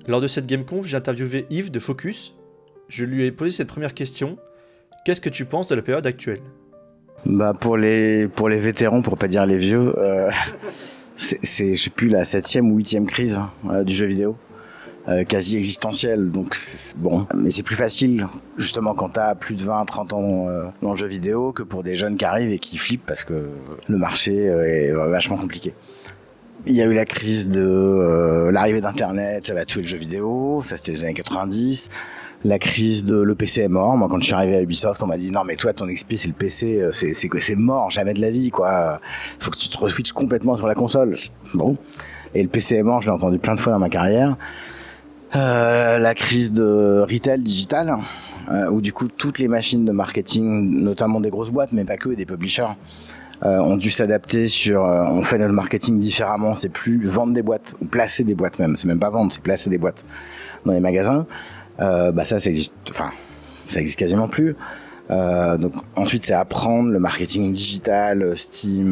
Lors de cette GameConf, j'ai interviewé Yves de Focus. Je lui ai posé cette première question. Qu'est-ce que tu penses de la période actuelle ? Bah pour les vétérans, pour pas dire les vieux, c'est je sais plus la 7e ou 8e crise du jeu vidéo, quasi existentielle. Donc bon, mais c'est plus facile justement quand t'as plus de 20-30 ans dans le jeu vidéo que pour des jeunes qui arrivent et qui flippent parce que le marché est vachement compliqué. Il y a eu la crise de l'arrivée d'internet, ça va tuer le jeu vidéo, ça c'était les années 90. La crise de le PC est mort. Moi, quand je suis arrivé à Ubisoft, on m'a dit non mais toi ton XP c'est le PC, c'est mort, jamais de la vie quoi. Faut que tu te re-switches complètement sur la console. Bon. Et le PC est mort, je l'ai entendu plein de fois dans ma carrière. La crise de retail digital, où du coup toutes les machines de marketing, notamment des grosses boîtes, mais pas que, des publishers, ont dû s'adapter sur on fait notre marketing différemment, c'est plus vendre des boîtes ou placer des boîtes même, c'est même pas vendre, c'est placer des boîtes dans les magasins. Ça existe quasiment plus. Donc ensuite c'est apprendre le marketing digital, Steam,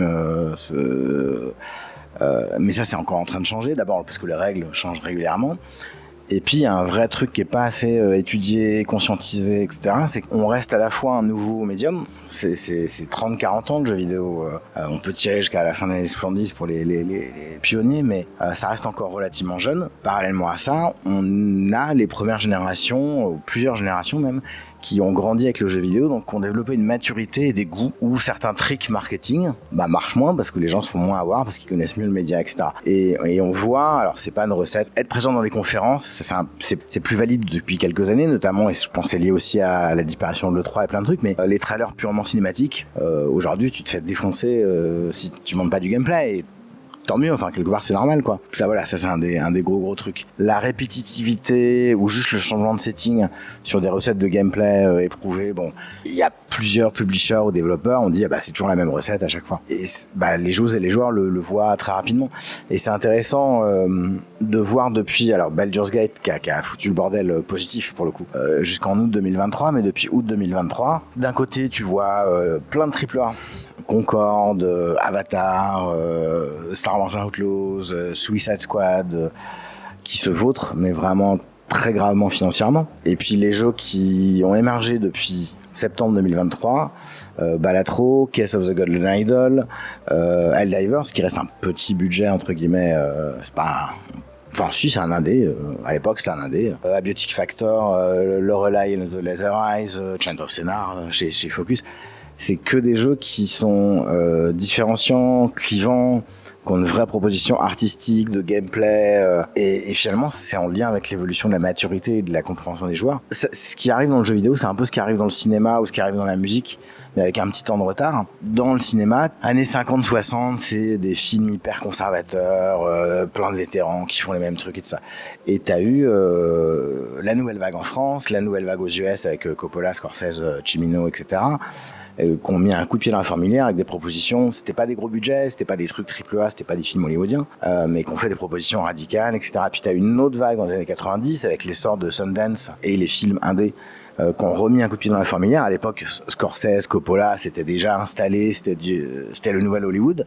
mais ça c'est encore en train de changer, d'abord parce que les règles changent régulièrement. Et puis, il y a un vrai truc qui est pas assez étudié, conscientisé, etc. C'est qu'on reste à la fois un nouveau médium. C'est 30-40 ans de jeux vidéo. On peut tirer jusqu'à la fin des années 70 pour les pionniers, mais ça reste encore relativement jeune. Parallèlement à ça, on a les premières générations, ou plusieurs générations même, qui ont grandi avec le jeu vidéo, donc qui ont développé une maturité et des goûts où certains tricks marketing marchent moins parce que les gens se font moins avoir, parce qu'ils connaissent mieux le média, etc. Et on voit, alors c'est pas une recette, être présent dans les conférences, c'est plus valide depuis quelques années, notamment, et je pense c'est lié aussi à la disparition de l'E3 et plein de trucs, mais les trailers purement cinématiques, aujourd'hui tu te fais défoncer si tu montes pas du gameplay, et tant mieux, enfin quelque part c'est normal quoi. Ça voilà, ça c'est un des gros trucs. La répétitivité ou juste le changement de setting sur des recettes de gameplay éprouvées, bon, il y a plusieurs publishers ou développeurs, on dit c'est toujours la même recette à chaque fois. Et les joueuses et les joueurs le voient très rapidement. Et c'est intéressant de voir depuis, alors Baldur's Gate qui a foutu le bordel positif pour le coup, jusqu'en août 2023, mais depuis août 2023, d'un côté tu vois plein de AAA. Concorde, Avatar, Star Wars Outlaws, Suicide Squad, qui se vautrent, mais vraiment très gravement financièrement. Et puis les jeux qui ont émergé depuis septembre 2023, Balatro, Case of the Golden Idol, Helldivers, qui reste un petit budget entre guillemets, c'est pas enfin si c'est un indé, à l'époque c'était un indé, Abiotic Factor, Lorelei and the Laser Eyes, Chant of Scénar chez Focus. C'est que des jeux qui sont différenciants, clivants, qui ont une vraie proposition artistique, de gameplay, et finalement c'est en lien avec l'évolution de la maturité et de la compréhension des joueurs. Ce qui arrive dans le jeu vidéo, c'est un peu ce qui arrive dans le cinéma ou ce qui arrive dans la musique, mais avec un petit temps de retard. Dans le cinéma, années 50-60, c'est des films hyper conservateurs, plein de vétérans qui font les mêmes trucs et tout ça. Et t'as eu la nouvelle vague en France, la nouvelle vague aux US avec Coppola, Scorsese, Cimino, etc., qu'on mis un coup de pied dans la fourmilière avec des propositions. C'était pas des gros budgets, c'était pas des trucs AAA, c'était pas des films hollywoodiens, mais qu'on fait des propositions radicales, etc. Puis t'as une autre vague dans les années 90 avec l'essor de Sundance et les films indés qu'on remis un coup de pied dans la fourmilière. À l'époque, Scorsese, Coppola, c'était déjà installé, c'était le nouvel Hollywood.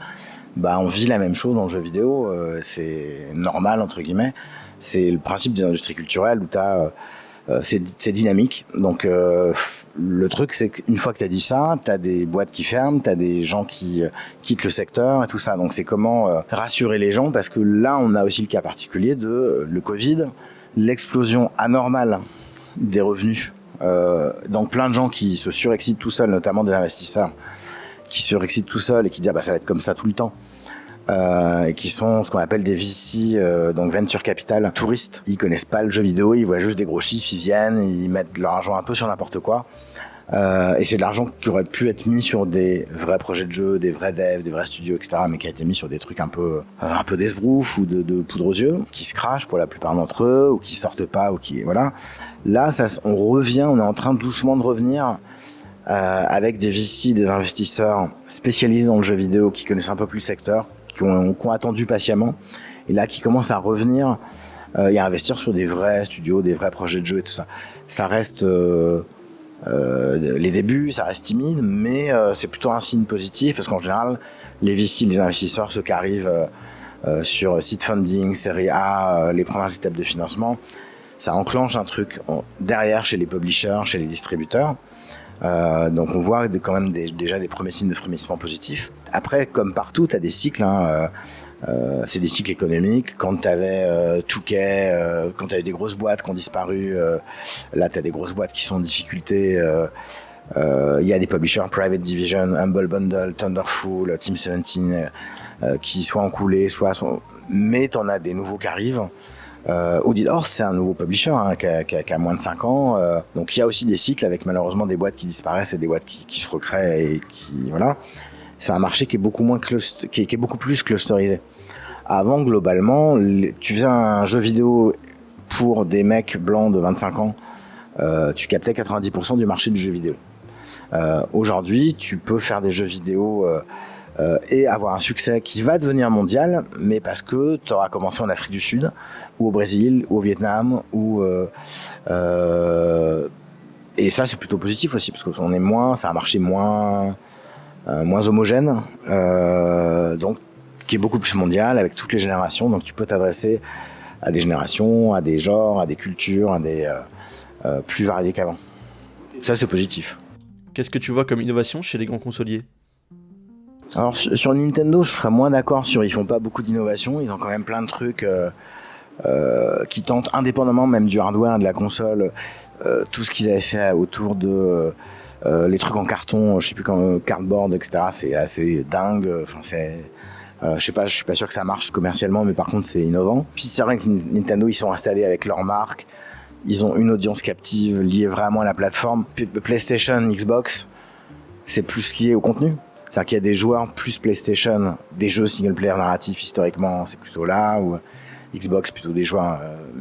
On vit la même chose dans le jeu vidéo, c'est normal entre guillemets. C'est le principe des industries culturelles où t'as c'est dynamique. Donc le truc c'est qu'une fois que t'as dit ça, t'as des boîtes qui ferment, t'as des gens qui quittent le secteur et tout ça. Donc c'est comment rassurer les gens, parce que là on a aussi le cas particulier de le Covid, l'explosion anormale des revenus. Donc plein de gens qui se surexcitent tout seuls, notamment des investisseurs qui se surexcitent tout seuls et qui disent ça va être comme ça tout le temps. Et qui sont ce qu'on appelle des VC, donc venture capital touristes. Ils connaissent pas le jeu vidéo, ils voient juste des gros chiffres, ils viennent, ils mettent leur argent un peu sur n'importe quoi. Et c'est de l'argent qui aurait pu être mis sur des vrais projets de jeux, des vrais devs, des vrais studios, etc., mais qui a été mis sur des trucs un peu d'esbrouf ou de poudre aux yeux, qui se crachent pour la plupart d'entre eux, ou qui sortent pas, ou qui voilà. Là, on revient, on est en train doucement de revenir. Avec des VC, des investisseurs spécialisés dans le jeu vidéo qui connaissent un peu plus le secteur, qui ont attendu patiemment, et là qui commencent à revenir et à investir sur des vrais studios, des vrais projets de jeux et tout ça. Ça reste les débuts, ça reste timide, mais c'est plutôt un signe positif, parce qu'en général, les VC, les investisseurs, ceux qui arrivent sur seed funding, série A, les premières étapes de financement, ça enclenche un truc derrière chez les publishers, chez les distributeurs. Donc on voit quand même déjà des premiers signes de frémissement positifs. Après, comme partout, tu as des cycles. C'est des cycles économiques. Quand tu avais Touquet, quand tu avais des grosses boîtes qui ont disparu, là tu as des grosses boîtes qui sont en difficulté. Il y a des publishers, Private Division, Humble Bundle, Thunderful, Team 17, qui soit ont coulé, mais tu en as des nouveaux qui arrivent. Audidor, c'est un nouveau publisher qui a moins de 5 ans. Donc il y a aussi des cycles avec malheureusement des boîtes qui disparaissent et des boîtes qui se recréent et qui voilà. C'est un marché qui est beaucoup moins qui est beaucoup plus clusterisé. Avant, globalement, tu faisais un jeu vidéo pour des mecs blancs de 25 ans, tu captais 90% du marché du jeu vidéo. Aujourd'hui, tu peux faire des jeux vidéo et avoir un succès qui va devenir mondial, mais parce que tu auras commencé en Afrique du Sud, ou au Brésil, ou au Vietnam, et ça c'est plutôt positif aussi, parce que c'est un marché moins homogène, donc qui est beaucoup plus mondial avec toutes les générations, donc tu peux t'adresser à des générations, à des genres, à des cultures, à des plus variés qu'avant. Ça c'est positif. Qu'est-ce que tu vois comme innovation chez les grands consoliers ? Alors sur Nintendo, je serais moins d'accord ils font pas beaucoup d'innovation, ils ont quand même plein de trucs qui tentent indépendamment même du hardware, de la console, tout ce qu'ils avaient fait autour de les trucs en carton, je sais plus quand cardboard, etc. C'est assez dingue. Enfin je sais pas, je suis pas sûr que ça marche commercialement, mais par contre c'est innovant. Puis c'est vrai que Nintendo ils sont installés avec leur marque, ils ont une audience captive liée vraiment à la plateforme. PlayStation, Xbox, c'est plus lié au contenu. C'est-à-dire qu'il y a des joueurs plus PlayStation, des jeux single-player narratifs historiquement, c'est plutôt là, ou Xbox plutôt des joueurs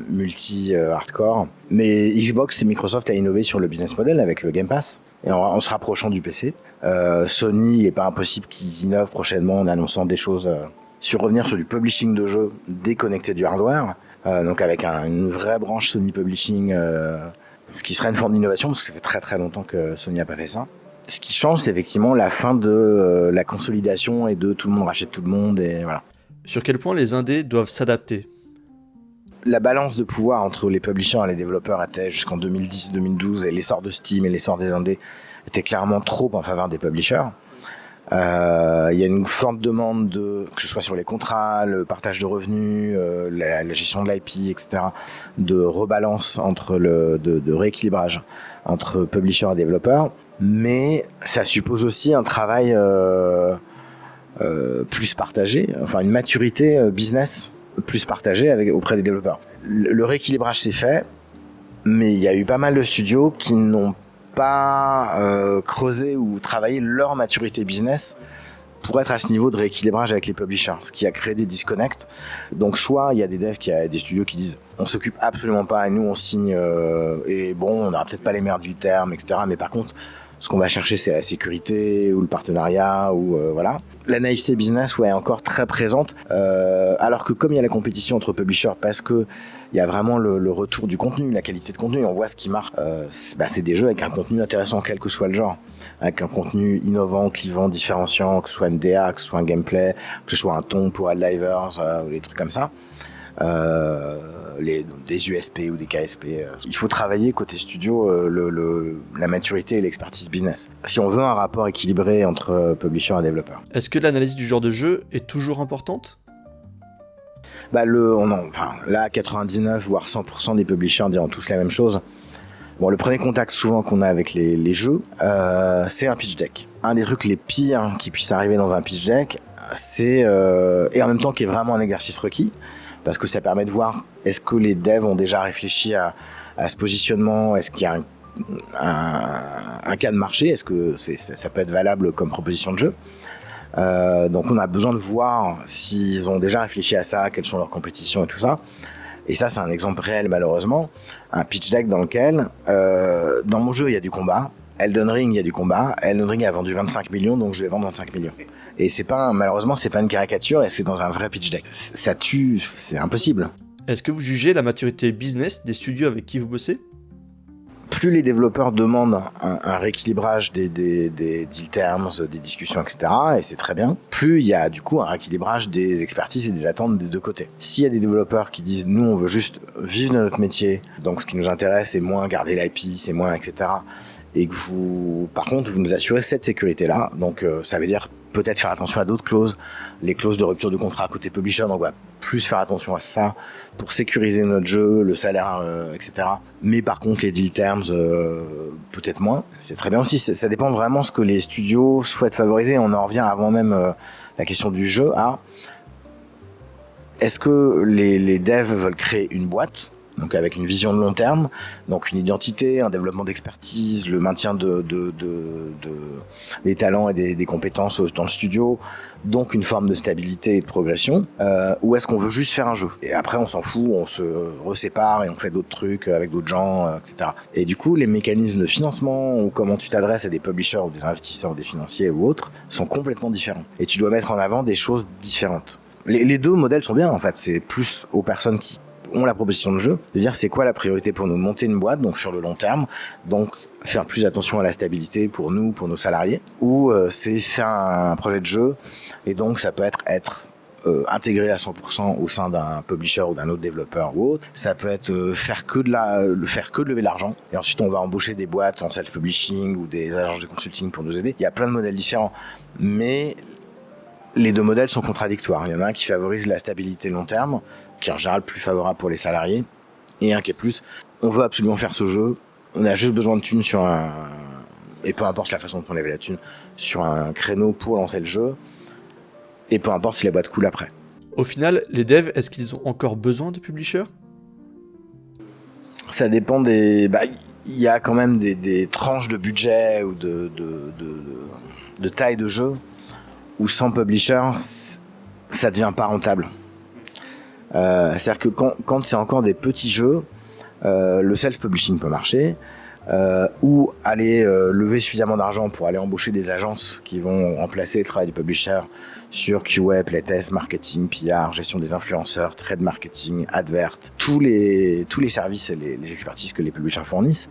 multi-hardcore. Mais Xbox et Microsoft a innové sur le business model avec le Game Pass, et en se rapprochant du PC. Sony, il n'est pas impossible qu'ils innovent prochainement en annonçant des choses revenir sur du publishing de jeux déconnecté du hardware, donc avec une vraie branche Sony Publishing, ce qui serait une forme d'innovation, parce que ça fait très très longtemps que Sony n'a pas fait ça. Ce qui change, c'est effectivement la fin de la consolidation et de tout le monde rachète tout le monde, et voilà. Sur quel point les indés doivent s'adapter ? La balance de pouvoir entre les publishers et les développeurs était jusqu'en 2010-2012, et l'essor de Steam et l'essor des indés était clairement trop en faveur des publishers. Il y a une forte demande que ce soit sur les contrats, le partage de revenus, la gestion de l'IP, etc., de rebalance de rééquilibrage entre publishers et développeurs. Mais ça suppose aussi un travail plus partagé, enfin une maturité business plus partagée auprès des développeurs. Le rééquilibrage s'est fait, mais il y a eu pas mal de studios qui n'ont pas creusé ou travaillé leur maturité business pour être à ce niveau de rééquilibrage avec les publishers, ce qui a créé des disconnects. Donc soit il y a des studios qui disent on s'occupe absolument pas et nous on signe et bon on n'aura peut-être pas les meilleurs deal termes, etc. Mais par contre ce qu'on va chercher c'est la sécurité ou le partenariat ou voilà. La naïveté business est encore très présente, alors que comme il y a la compétition entre publishers, parce que il y a vraiment le retour du contenu, la qualité de contenu, on voit ce qui marche. C'est des jeux avec un contenu intéressant, quel que soit le genre, avec un contenu innovant, clivant, différenciant, que ce soit une DA, que ce soit un gameplay, que ce soit un ton pour Helldivers, ou des trucs comme ça. Des USP ou des KSP. Il faut travailler côté studio la maturité et l'expertise business. Si on veut un rapport équilibré entre publisher et développeur. Est-ce que l'analyse du genre de jeu est toujours importante ? Là, 99 voire 100% des publishers diront tous la même chose. Bon, le premier contact souvent qu'on a avec les jeux, c'est un pitch deck. Un des trucs les pires qui puissent arriver dans un pitch deck, c'est et en même temps qui est vraiment un exercice requis, parce que ça permet de voir est-ce que les devs ont déjà réfléchi à ce positionnement, est-ce qu'il y a un cas de marché, est-ce que ça peut être valable comme proposition de jeu. Donc on a besoin de voir s'ils ont déjà réfléchi à ça, quelles sont leurs compétitions et tout ça. Et ça c'est un exemple réel malheureusement, un pitch deck dans lequel dans mon jeu il y a du combat, Elden Ring il y a du combat, Elden Ring a vendu 25 millions donc je vais vendre 25 millions. Et malheureusement c'est pas une caricature et c'est dans un vrai pitch deck. Ça tue, c'est impossible. Est-ce que vous jugez la maturité business des studios avec qui vous bossez ? plus les développeurs demandent un rééquilibrage des deal terms, des discussions, etc., et c'est très bien, plus il y a du coup un rééquilibrage des expertises et des attentes des deux côtés. S'il y a des développeurs qui disent nous on veut juste vivre de notre métier, donc ce qui nous intéresse c'est moins garder l'IP, c'est moins etc., et que vous, par contre, vous nous assurez cette sécurité-là, donc ça veut dire peut-être faire attention à d'autres clauses, les clauses de rupture de contrat côté publisher, donc on va plus faire attention à ça pour sécuriser notre jeu, le salaire, etc. Mais par contre, les deal terms, peut-être moins. C'est très bien aussi, ça dépend vraiment ce que les studios souhaitent favoriser. On en revient avant même la question du jeu à est-ce que les devs veulent créer une boîte, donc avec une vision de long terme, donc une identité, un développement d'expertise, le maintien des talents et des compétences dans le studio, donc une forme de stabilité et de progression, ou est-ce qu'on veut juste faire un jeu? Et après on s'en fout, on se resépare et on fait d'autres trucs avec d'autres gens, etc. Et du coup les mécanismes de financement ou comment tu t'adresses à des publishers ou des investisseurs ou des financiers ou autres sont complètement différents. Et tu dois mettre en avant des choses différentes. Les deux modèles sont bien en fait, c'est plus aux personnes qui ont la proposition de jeu, de dire c'est quoi la priorité pour nous, monter une boîte, donc sur le long terme, donc faire plus attention à la stabilité pour nous, pour nos salariés, ou c'est faire un projet de jeu, et donc ça peut être intégré à 100% au sein d'un publisher ou d'un autre développeur ou autre, ça peut être faire que de lever de l'argent, et ensuite on va embaucher des boîtes en self-publishing ou des agences de consulting pour nous aider. Il y a plein de modèles différents, mais les deux modèles sont contradictoires. Il y en a un qui favorise la stabilité long terme, qui est en général plus favorable pour les salariés, et un qui est plus, on veut absolument faire ce jeu, on a juste besoin de thunes sur et peu importe la façon dont on lève la thune, sur un créneau pour lancer le jeu, et peu importe si la boîte coule après. Au final, les devs, est-ce qu'ils ont encore besoin de publishers? Ça dépend des... il y a quand même des tranches de budget ou de taille de jeu, où sans publisher, ça devient pas rentable. C'est-à-dire que quand c'est encore des petits jeux, le self-publishing peut marcher, ou aller lever suffisamment d'argent pour aller embaucher des agences qui vont remplacer le travail du publisher sur QA, playtest, marketing, PR, gestion des influenceurs, trade marketing, advert, tous les services et les expertises que les publishers fournissent,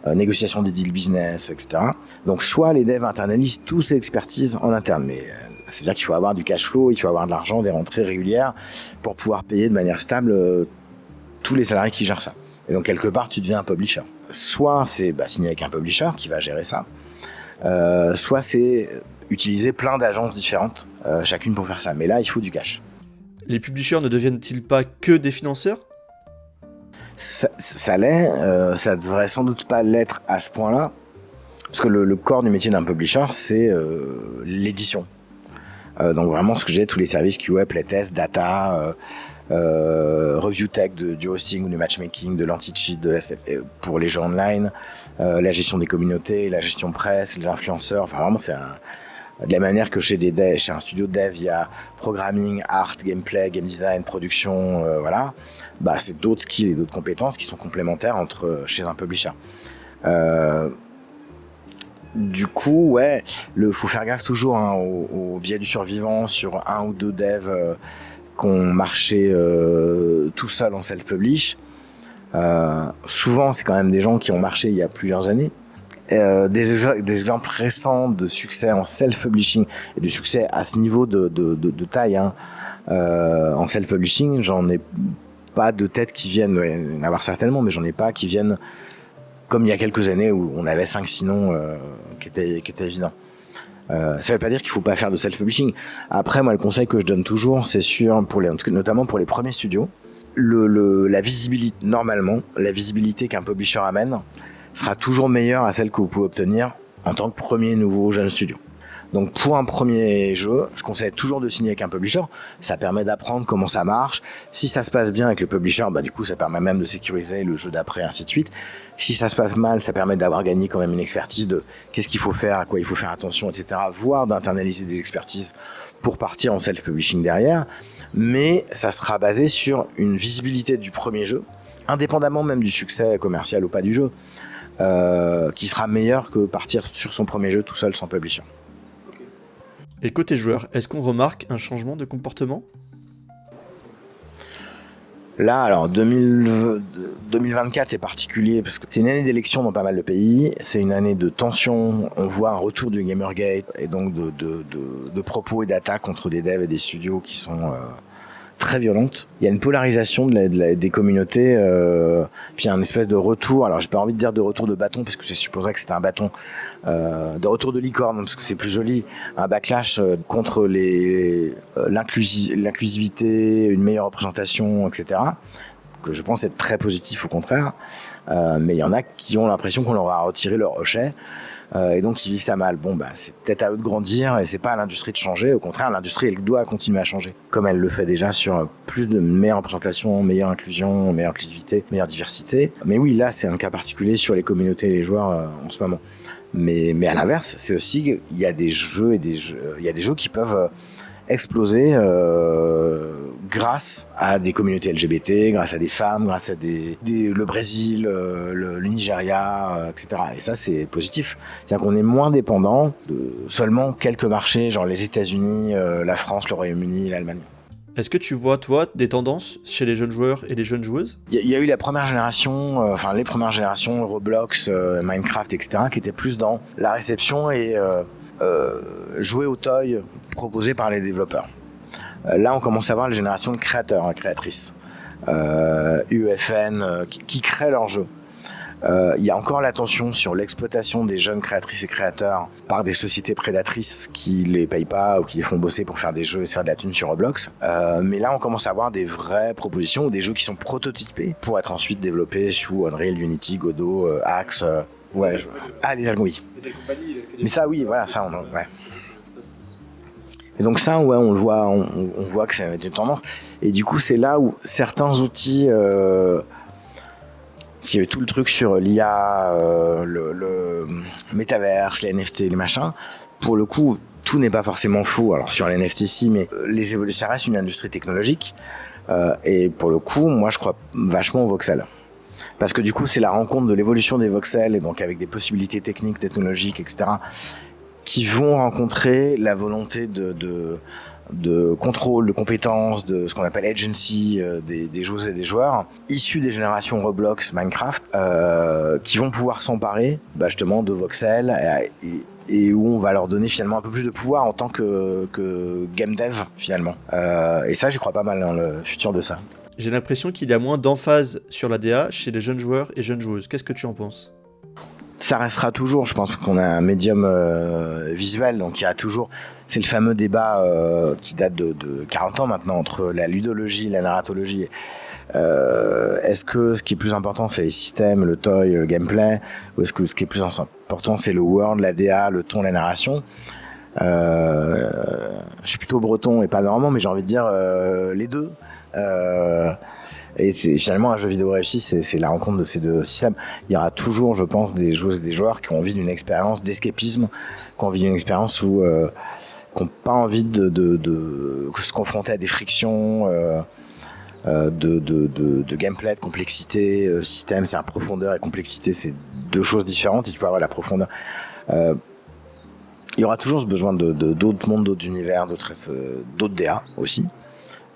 négociation des deals business, etc. Donc soit les devs internalisent toutes ces expertises en interne, mais ça veut dire qu'il faut avoir du cash flow, il faut avoir de l'argent, des rentrées régulières pour pouvoir payer de manière stable tous les salariés qui gèrent ça. Et donc quelque part tu deviens un publisher. Soit c'est signer avec un publisher qui va gérer ça, soit c'est utiliser plein d'agences différentes, chacune pour faire ça. Mais là il faut du cash. Les publishers ne deviennent-ils pas que des financeurs? Ça l'est, ça devrait sans doute pas l'être à ce point-là, parce que le corps du métier d'un publisher, c'est l'édition. Donc vraiment ce que j'ai, tous les services QA, playtest, data, review tech, du hosting ou du matchmaking, de l'anti-cheat, pour les jeux online, la gestion des communautés, la gestion presse, les influenceurs, enfin vraiment c'est de la manière que chez un studio de dev, il y a programming, art, gameplay, game design, production, voilà. C'est d'autres skills et d'autres compétences qui sont complémentaires chez un publisher. Du coup, ouais, faut faire gaffe toujours au biais du survivant sur un ou deux devs qui ont marché tout seul en self-publish. Souvent, c'est quand même des gens qui ont marché il y a plusieurs années. Des exemples récents de succès en self-publishing et de succès à ce niveau de taille en self-publishing, j'en ai pas de tête qui viennent, il y en a avoir certainement, mais j'en ai pas qui viennent comme il y a quelques années où on avait 5-6 noms qui étaient évidents. Ça veut pas dire qu'il faut pas faire de self-publishing. Après, moi, le conseil que je donne toujours, c'est notamment pour les premiers studios, la visibilité, normalement, la visibilité qu'un publisher amène sera toujours meilleure à celle que vous pouvez obtenir en tant que premier nouveau jeune studio. Donc pour un premier jeu, je conseille toujours de signer avec un publisher. Ça permet d'apprendre comment ça marche. Si ça se passe bien avec le publisher, du coup ça permet même de sécuriser le jeu d'après, ainsi de suite. Si ça se passe mal, ça permet d'avoir gagné quand même une expertise de qu'est-ce qu'il faut faire, à quoi il faut faire attention, etc. Voire d'internaliser des expertises pour partir en self-publishing derrière. Mais ça sera basé sur une visibilité du premier jeu, indépendamment même du succès commercial ou pas du jeu, qui sera meilleur que partir sur son premier jeu tout seul sans publisher. Et côté joueur, est-ce qu'on remarque un changement de comportement? Là, alors 2024 est particulier parce que c'est une année d'élection dans pas mal de pays. C'est une année de tension. On voit un retour du Gamergate et donc de propos et d'attaques contre des devs et des studios qui sont très violentes. Il y a une polarisation des communautés, puis un espèce de retour. Alors j'ai pas envie de dire de retour de bâton parce que je supposerais que c'était un bâton, de retour de licorne parce que c'est plus joli. Un backlash contre l'inclusivité, une meilleure représentation, etc. Que je pense être très positif au contraire. Mais il y en a qui ont l'impression qu'on leur a retiré leur hochet. Et donc ils vivent ça mal. Bon, c'est peut-être à eux de grandir et c'est pas à l'industrie de changer. Au contraire, l'industrie elle doit continuer à changer, comme elle le fait déjà sur plus de meilleure représentation, meilleure inclusion, meilleure inclusivité, meilleure diversité. Mais oui, là c'est un cas particulier sur les communautés et les joueurs en ce moment. Mais à l'inverse, c'est aussi il y a des jeux il y a des jeux qui peuvent exploser grâce à des communautés LGBT, grâce à des femmes, grâce à le Brésil, le Nigeria, etc. Et ça, c'est positif. C'est-à-dire qu'on est moins dépendant de seulement quelques marchés, genre les États-Unis, la France, le Royaume-Uni, l'Allemagne. Est-ce que tu vois, toi, des tendances chez les jeunes joueurs et les jeunes joueuses ? Il y a eu la première génération, les premières générations, Roblox, Minecraft, etc., qui étaient plus dans la réception et jouer au toy proposé par les développeurs. Là, on commence à voir la génération de créateurs, créatrices, UEFN, qui créent leurs jeux. Il y a encore l'attention sur l'exploitation des jeunes créatrices et créateurs par des sociétés prédatrices qui les payent pas ou qui les font bosser pour faire des jeux et se faire de la thune sur Roblox. Mais là, on commence à avoir des vraies propositions ou des jeux qui sont prototypés pour être ensuite développés sous Unreal, Unity, Godot, Axe. Les algos, oui. Mais ça, oui, voilà, ça, ouais. Et donc ça, ouais, on le voit, on voit que c'est une tendance. Et du coup, c'est là où certains outils, parce qu'il y avait tout le truc sur l'IA, le métaverse, les NFT, les machins. Pour le coup, tout n'est pas forcément faux. Alors sur les NFT, si, mais ça reste une industrie technologique. Et pour le coup, moi, je crois vachement au voxel. Parce que du coup, c'est la rencontre de l'évolution des voxels, et donc avec des possibilités techniques, technologiques, etc., qui vont rencontrer la volonté de contrôle, de compétences, de ce qu'on appelle agency des joueuses et des joueurs, issus des générations Roblox, Minecraft, qui vont pouvoir s'emparer justement de voxels et où on va leur donner finalement un peu plus de pouvoir en tant que game dev finalement. Et ça, j'y crois pas mal dans le futur de ça. J'ai l'impression qu'il y a moins d'emphase sur la DA chez les jeunes joueurs et jeunes joueuses. Qu'est-ce que tu en penses ? Ça restera toujours, je pense qu'on a un médium visuel, donc il y a toujours, c'est le fameux débat qui date de 40 ans maintenant entre la ludologie, la narratologie. Est-ce que ce qui est plus important c'est les systèmes, le toy, le gameplay, ou est-ce que ce qui est plus important c'est le world, la DA, le ton, la narration? Je suis plutôt breton et pas normand, mais j'ai envie de dire les deux. Et c'est finalement un jeu vidéo réussi, c'est la rencontre de ces deux systèmes. Il y aura toujours, je pense, des joueuses et des joueurs qui ont envie d'une expérience d'escapisme, qui ont envie d'une expérience où qui n'ont pas envie de se confronter à des frictions de gameplay, de complexité, système. C'est profondeur et complexité, c'est deux choses différentes et tu peux avoir la profondeur. Il y aura toujours ce besoin d'autres mondes, d'autres univers, d'autres DA aussi.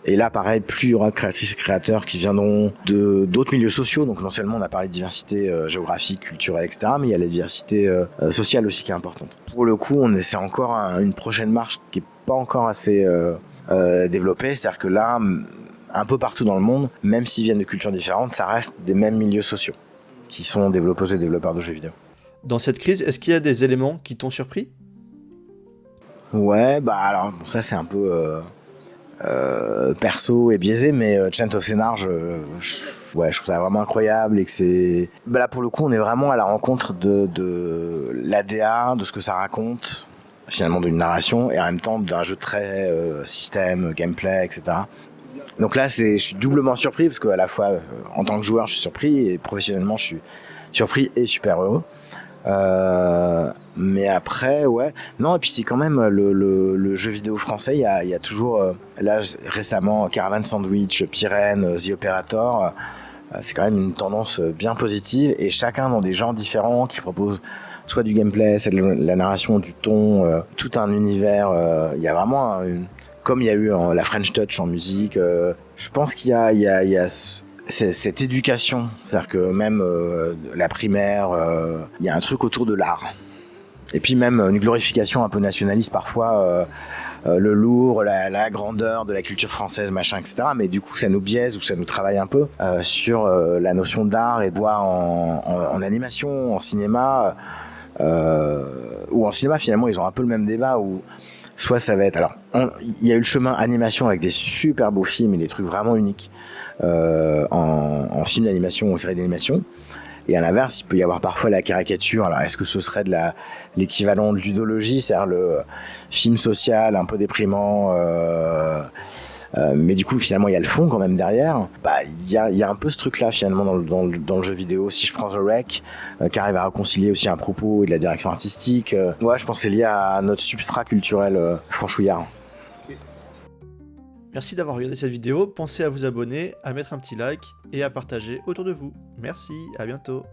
Et là, pareil, plus il y aura de créatrices et créateurs qui viendront d'autres milieux sociaux. Donc non seulement on a parlé de diversité géographique, culturelle, etc., mais il y a la diversité sociale aussi qui est importante. Pour le coup, c'est encore une prochaine marche qui n'est pas encore assez développée. C'est-à-dire que là, un peu partout dans le monde, même s'ils viennent de cultures différentes, ça reste des mêmes milieux sociaux qui sont développeurs et développeurs de jeux vidéo. Dans cette crise, est-ce qu'il y a des éléments qui t'ont surpris ? Ouais, alors ça c'est un peu... perso et biaisé, mais Chant of Scénar, je trouve ça vraiment incroyable et que c'est... là pour le coup on est vraiment à la rencontre de l'ADA, de ce que ça raconte finalement d'une narration et en même temps d'un jeu très système, gameplay, etc. Donc là je suis doublement surpris parce qu'à la fois en tant que joueur je suis surpris et professionnellement je suis surpris et super heureux. Mais après, ouais. Non, et puis c'est quand même le jeu vidéo français. Il y a toujours, là récemment, Caravan Sandwich, Pyrène, The Operator. C'est quand même une tendance bien positive et chacun dans des genres différents qui proposent soit du gameplay, soit de la narration, du ton, tout un univers. Il y a vraiment comme il y a eu la French Touch en musique. Je pense qu'il y a cette éducation, c'est-à-dire que même la primaire, il y a un truc autour de l'art. Et puis même une glorification un peu nationaliste parfois, le lourd, la grandeur de la culture française, machin, etc. Mais du coup, ça nous biaise ou ça nous travaille un peu sur la notion d'art et de voir en animation, en cinéma, ou en cinéma finalement, ils ont un peu le même débat où soit ça va être... Alors, il y a eu le chemin animation avec des super beaux films et des trucs vraiment uniques en film d'animation ou en série d'animation. Et à l'inverse, il peut y avoir parfois la caricature. Alors, est-ce que ce serait de l'équivalent de ludologie, c'est-à-dire le film social un peu déprimant, mais du coup, finalement, il y a le fond quand même derrière. Il y a un peu ce truc-là, finalement, dans le jeu vidéo. Si je prends The Wreck, qui arrive à réconcilier aussi un propos et de la direction artistique, ouais, je pense que c'est lié à notre substrat culturel franchouillard. Merci d'avoir regardé cette vidéo, pensez à vous abonner, à mettre un petit like et à partager autour de vous. Merci, à bientôt.